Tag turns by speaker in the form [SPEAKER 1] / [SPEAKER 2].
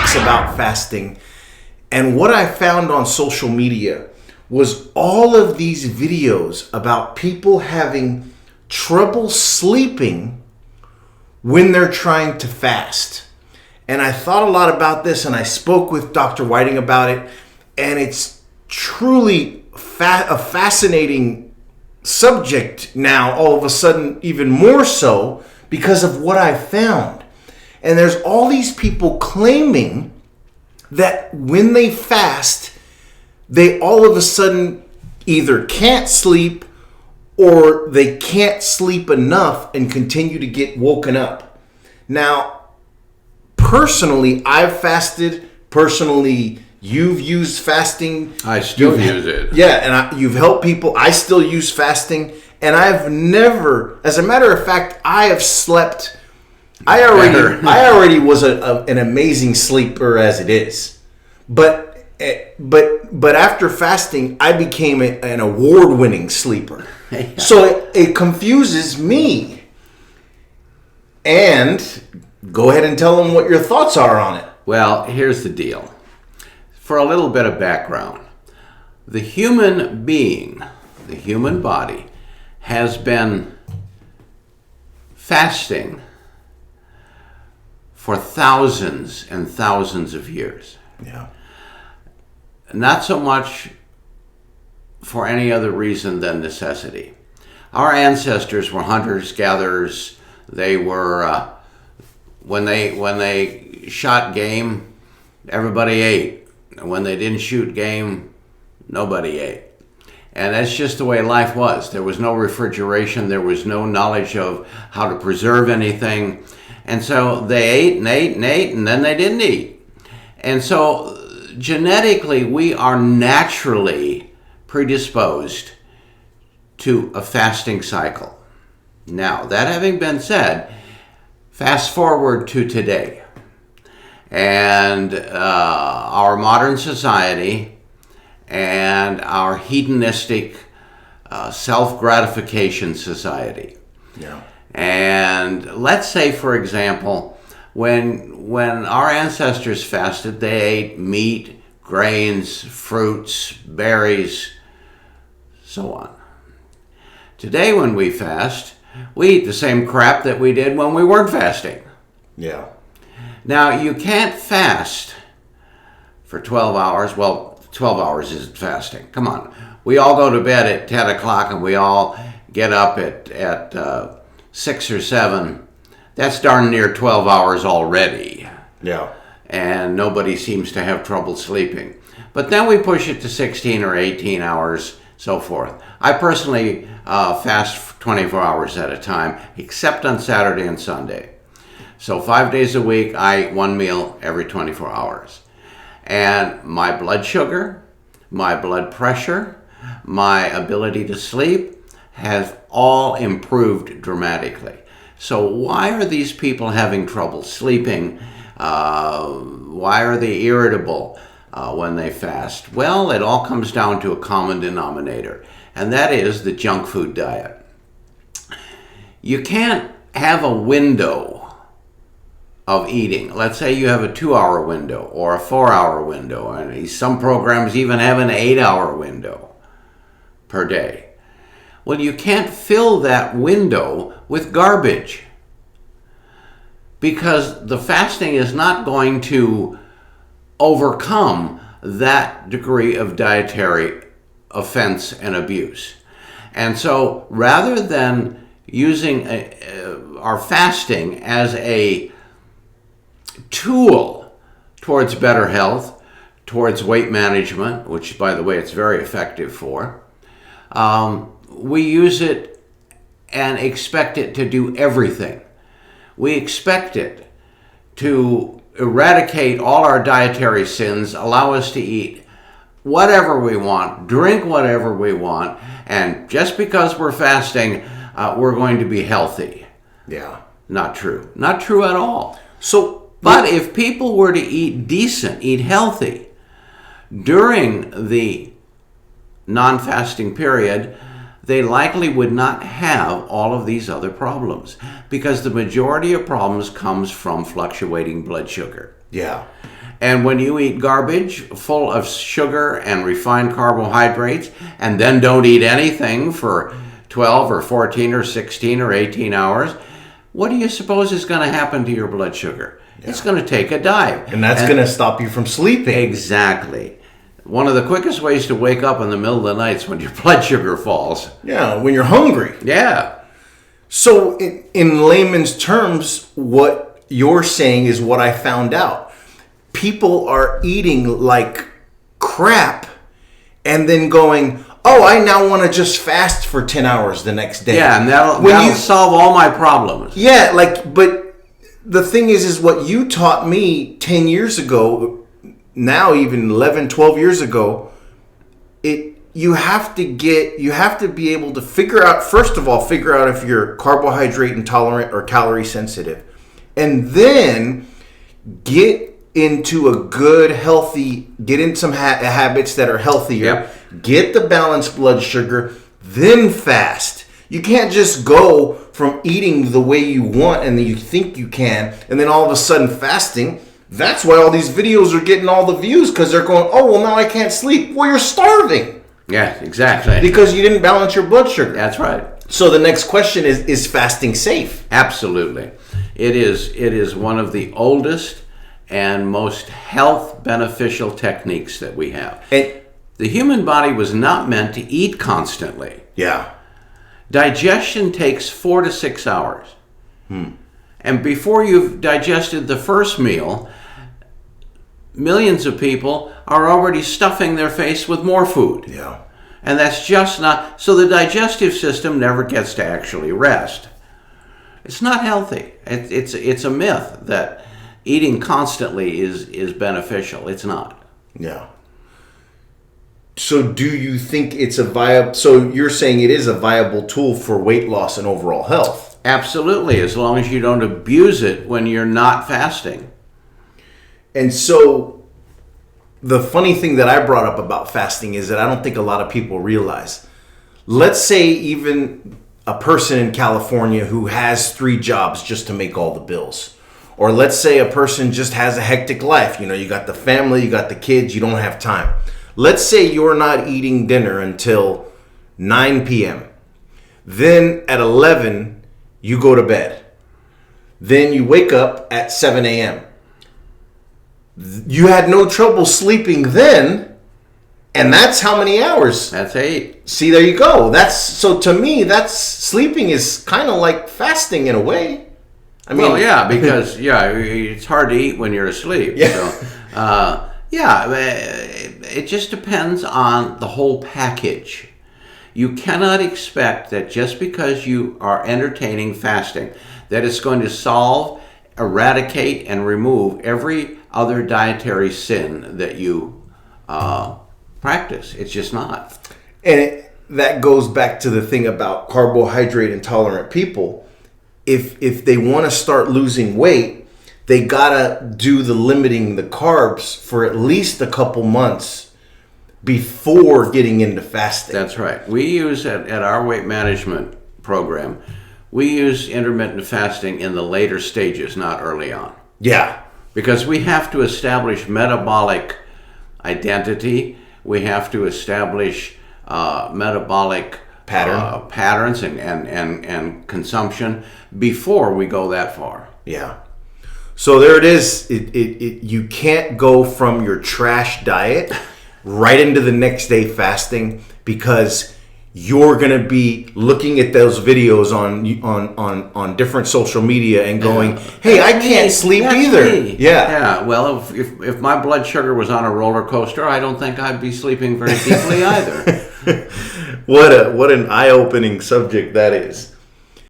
[SPEAKER 1] talks about fasting. And what I found on social media was all of these videos about people having trouble sleeping when they're trying to fast. And I thought a lot about this, and I spoke with Dr. Whiting about it, and it's truly a fascinating subject now, all of a sudden, even more so because of what I found. And there's all these people claiming that when they fast, they all of a sudden either can't sleep or they can't sleep enough and continue to get woken up. Now, personally, I've fasted. Personally, you've used fasting.
[SPEAKER 2] I still use it.
[SPEAKER 1] Yeah, and you've helped people. I still use fasting. And I've never, as a matter of fact, I have slept. I already was an amazing sleeper as it is. But after fasting, I became an award-winning sleeper.
[SPEAKER 2] Yeah.
[SPEAKER 1] So it confuses me. And go ahead and tell them what your thoughts are on it.
[SPEAKER 2] Well, here's the deal. For a little bit of background, the human being, the human body, has been fasting for thousands and thousands of years.
[SPEAKER 1] Yeah.
[SPEAKER 2] Not so much for any other reason than necessity. Our ancestors were hunters, gatherers. They were, when they shot game, everybody ate. And when they didn't shoot game, nobody ate. And that's just the way life was. There was no refrigeration. There was no knowledge of how to preserve anything. And so they ate and ate and ate, and then they didn't eat. And so genetically, we are naturally predisposed to a fasting cycle. Now, that having been said, fast forward to today. And our modern society and our hedonistic self-gratification society.
[SPEAKER 1] Yeah.
[SPEAKER 2] And let's say, for example, when our ancestors fasted, they ate meat, grains, fruits, berries, so on. Today, when we fast, we eat the same crap that we did when we weren't fasting.
[SPEAKER 1] Yeah.
[SPEAKER 2] Now, you can't fast for 12 hours. Well, 12 hours isn't fasting. Come on. We all go to bed at 10 o'clock and we all get up at 6 or 7. That's darn near 12 hours already.
[SPEAKER 1] Yeah.
[SPEAKER 2] And nobody seems to have trouble sleeping. But then we push it to 16 or 18 hours, so forth. I personally fast 24 hours at a time, except on Saturday and Sunday. So 5 days a week, I eat one meal every 24 hours. And my blood sugar, my blood pressure, my ability to sleep has all improved dramatically. So why are these people having trouble sleeping? Why are they irritable when they fast? Well, it all comes down to a common denominator, and that is the junk food diet. You can't have a window of eating. Let's say you have a 2-hour window or a 4-hour window, and some programs even have an 8-hour window per day. Well, you can't fill that window with garbage because the fasting is not going to overcome that degree of dietary offense and abuse. And so rather than using our fasting as a tool towards better health, towards weight management, which, by the way, it's very effective for, we use it and expect it to do everything. We expect it to eradicate all our dietary sins, allow us to eat whatever we want, drink whatever we want, and just because we're fasting, we're going to be healthy.
[SPEAKER 1] Yeah.
[SPEAKER 2] Not true. Not true at all.
[SPEAKER 1] But
[SPEAKER 2] if people were to eat decent, eat healthy during the non-fasting period, they likely would not have all of these other problems because the majority of problems comes from fluctuating blood sugar.
[SPEAKER 1] Yeah.
[SPEAKER 2] And when you eat garbage full of sugar and refined carbohydrates and then don't eat anything for 12 or 14 or 16 or 18 hours, what do you suppose is going to happen to your blood sugar? Yeah. It's going to take a dive.
[SPEAKER 1] And that's going to stop you from sleeping.
[SPEAKER 2] Exactly. One of the quickest ways to wake up in the middle of the night is when your blood sugar falls.
[SPEAKER 1] Yeah, when you're hungry.
[SPEAKER 2] Yeah.
[SPEAKER 1] So in layman's terms, what you're saying is what I found out. People are eating like crap and then going, oh, I now want to just fast for 10 hours the next day.
[SPEAKER 2] Yeah, and that'll solve all my problems.
[SPEAKER 1] Yeah, but the thing is what you taught me 10 years ago, now even 11, 12 years ago, you have to be able to figure out if you're carbohydrate intolerant or calorie sensitive. And then get into get in some habits that are healthier.
[SPEAKER 2] Yep.
[SPEAKER 1] Get the balanced blood sugar, then fast. You can't just go from eating the way you want and you think you can, and then all of a sudden fasting. That's why all these videos are getting all the views, because they're going, oh, well, now I can't sleep. Well, you're starving.
[SPEAKER 2] Yeah, exactly.
[SPEAKER 1] Because you didn't balance your blood sugar.
[SPEAKER 2] That's right.
[SPEAKER 1] So the next question is fasting safe?
[SPEAKER 2] Absolutely. It is one of the oldest and most health beneficial techniques that we have.
[SPEAKER 1] And
[SPEAKER 2] the human body was not meant to eat constantly.
[SPEAKER 1] Yeah.
[SPEAKER 2] Digestion takes 4 to 6 hours. And before you've digested the first meal, millions of people are already stuffing their face with more food.
[SPEAKER 1] Yeah.
[SPEAKER 2] And that's just not... So the digestive system never gets to actually rest. It's not healthy. It's a myth that eating constantly is beneficial. It's not.
[SPEAKER 1] Yeah. So do you think it's so you're saying it is a viable tool for weight loss and overall health?
[SPEAKER 2] Absolutely, as long as you don't abuse it when you're not fasting.
[SPEAKER 1] And so the funny thing that I brought up about fasting is that I don't think a lot of people realize. Let's say even a person in California who has 3 jobs just to make all the bills. Or let's say a person just has a hectic life. You got the family, you got the kids, you don't have time. Let's say you're not eating dinner until 9 p.m. Then at 11, you go to bed. Then you wake up at 7 a.m. You had no trouble sleeping then, and that's how many hours?
[SPEAKER 2] That's 8.
[SPEAKER 1] See, there you go. So to me, sleeping is kind of like fasting in a way. I mean,
[SPEAKER 2] well, yeah, because it's hard to eat when you're asleep.
[SPEAKER 1] Yeah.
[SPEAKER 2] So, it just depends on the whole package. You cannot expect that just because you are entertaining fasting, that it's going to solve, eradicate, and remove every other dietary sin that you practice. It's just not.
[SPEAKER 1] And that goes back to the thing about carbohydrate intolerant people. If they want to start losing weight, they gotta do limiting the carbs for at least a couple months before getting into fasting.
[SPEAKER 2] That's right. We use at our weight management program, we use intermittent fasting in the later stages, not early on.
[SPEAKER 1] Yeah.
[SPEAKER 2] Because we have to establish metabolic identity. We have to establish metabolic patterns and consumption before we go that far.
[SPEAKER 1] Yeah. So there it is. You can't go from your trash diet right into the next day fasting, because you're going to be looking at those videos on different social media and going, hey, I can't sleep either.
[SPEAKER 2] Yeah. Well, if my blood sugar was on a roller coaster, I don't think I'd be sleeping very deeply either.
[SPEAKER 1] What an eye-opening subject that is.